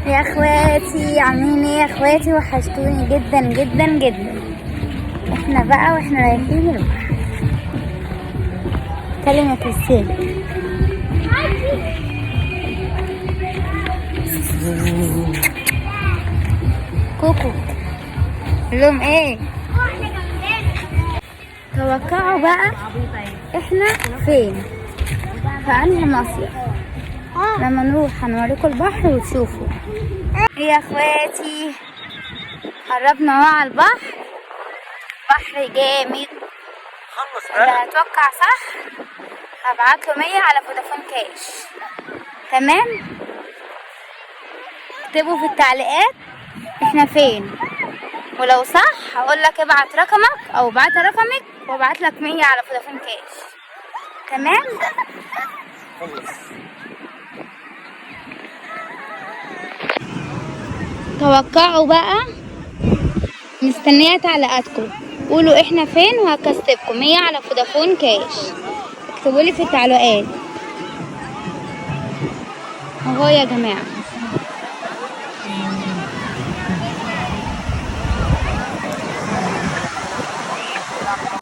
يا اخواتي عاملين ايه يا اخواتي؟ وحشتوني جدا جدا جدا. احنا بقى واحنا رايحين البحر. كلم يا كريستيان. كوكو قول لهم ايه؟ توقعوا بقى احنا فين؟ في انهي مصيف؟ لما نروح هنوريكم البحر وتشوفوا. ايه يا اخواتي، قربنا اهو على البحر. بحر جامد. اللي هتوقع صح هبعتله 100 على فودافون كاش. تمام؟ اكتبوا في التعليقات احنا فين، ولو صح هقولك ابعت رقمك او ابعت رقمك وابعتلك 100 على فودافون كاش. تمام؟ توقعوا بقى، مستنية تعليقاتكم. قولوا احنا فين وهكسبكم 100 على فودافون كاش. اكتبولي في التعليقات اهو يا جماعة.